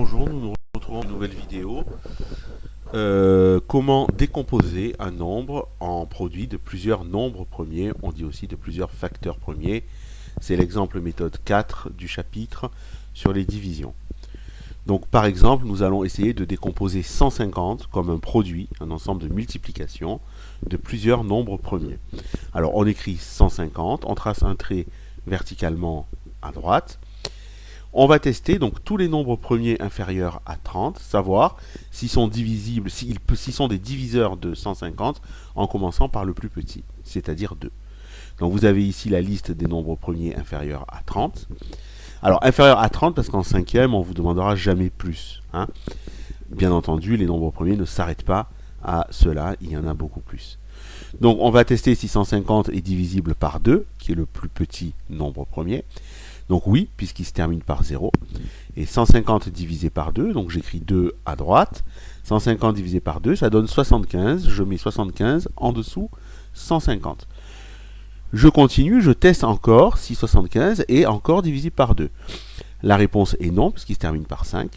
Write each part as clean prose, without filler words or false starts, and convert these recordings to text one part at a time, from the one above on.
Bonjour, nous nous retrouvons dans une nouvelle vidéo. Comment décomposer un nombre en produit de plusieurs nombres premiers, on dit aussi de plusieurs facteurs premiers. C'est l'exemple méthode 4 du chapitre sur les divisions. Donc par exemple, nous allons essayer de décomposer 150 comme un produit, un ensemble de multiplication de plusieurs nombres premiers. Alors on écrit 150, on trace un trait verticalement à droite. On va tester donc tous les nombres premiers inférieurs à 30, savoir s'ils sont divisibles, s'ils sont des diviseurs de 150 en commençant par le plus petit, c'est-à-dire 2. Donc vous avez ici la liste des nombres premiers inférieurs à 30. Alors inférieur à 30 parce qu'en cinquième on vous demandera jamais plus. Bien entendu, les nombres premiers ne s'arrêtent pas à cela, il y en a beaucoup plus. Donc on va tester si 150 est divisible par 2, qui est le plus petit nombre premier. Donc oui, puisqu'il se termine par 0. Et 150 divisé par 2, donc j'écris 2 à droite. 150 divisé par 2, ça donne 75. Je mets 75 en dessous 150. Je continue, je teste encore si 75 est encore divisé par 2. La réponse est non, puisqu'il se termine par 5.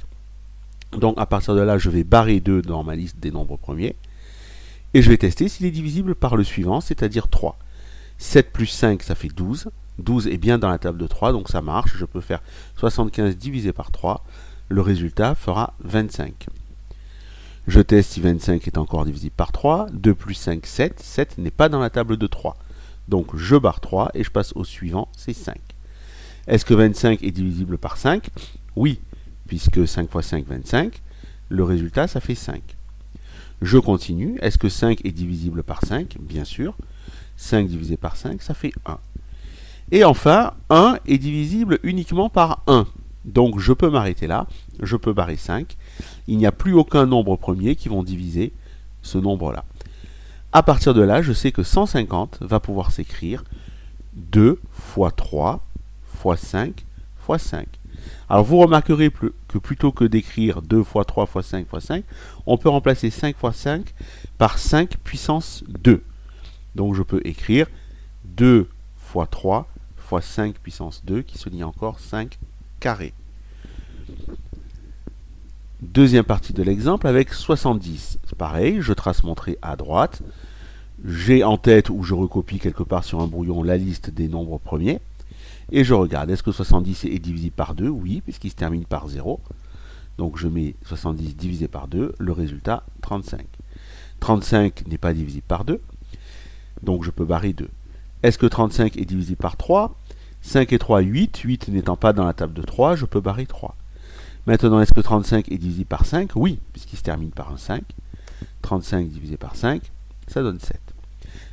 Donc à partir de là, je vais barrer 2 dans ma liste des nombres premiers. Et je vais tester s'il est divisible par le suivant, c'est-à-dire 3. 7 plus 5, ça fait 12. 12 est bien dans la table de 3, donc ça marche. Je peux faire 75 divisé par 3. Le résultat fera 25. Je teste si 25 est encore divisible par 3. 2 plus 5, 7. 7 n'est pas dans la table de 3. Donc je barre 3 et je passe au suivant, c'est 5. Est-ce que 25 est divisible par 5? Oui, puisque 5 fois 5, 25. Le résultat, ça fait 5. Je continue. Est-ce que 5 est divisible par 5? Bien sûr. 5 divisé par 5, ça fait 1. Et enfin, 1 est divisible uniquement par 1. Donc je peux m'arrêter là, je peux barrer 5. Il n'y a plus aucun nombre premier qui vont diviser ce nombre-là. À partir de là, je sais que 150 va pouvoir s'écrire 2 fois 3 fois 5 fois 5. Alors vous remarquerez que plutôt que d'écrire 2 fois 3 fois 5 fois 5, on peut remplacer 5 fois 5 par 5 puissance 2. Donc je peux écrire 2 fois 3 fois 5 puissance 2 qui se lie encore 5 carré. Deuxième partie de l'exemple avec 70. C'est pareil, je trace mon trait à droite. J'ai en tête ou je recopie quelque part sur un brouillon la liste des nombres premiers. Et je regarde, est-ce que 70 est divisible par 2? Oui, puisqu'il se termine par 0. Donc je mets 70 divisé par 2, le résultat 35. 35 n'est pas divisible par 2, donc je peux barrer 2. Est-ce que 35 est divisible par 3? 5 et 3, 8. 8 n'étant pas dans la table de 3, je peux barrer 3. Maintenant, est-ce que 35 est divisible par 5? Oui, puisqu'il se termine par un 5. 35 divisé par 5, ça donne 7.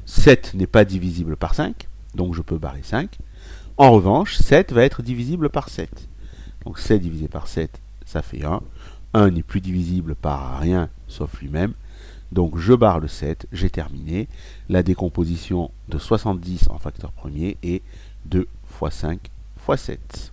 7 n'est pas divisible par 5, donc je peux barrer 5. En revanche, 7 va être divisible par 7. Donc 7 divisé par 7, ça fait 1. 1 n'est plus divisible par rien, sauf lui-même. Donc je barre le 7, j'ai terminé. La décomposition de 70 en facteur premier est 2 fois 5 fois 7.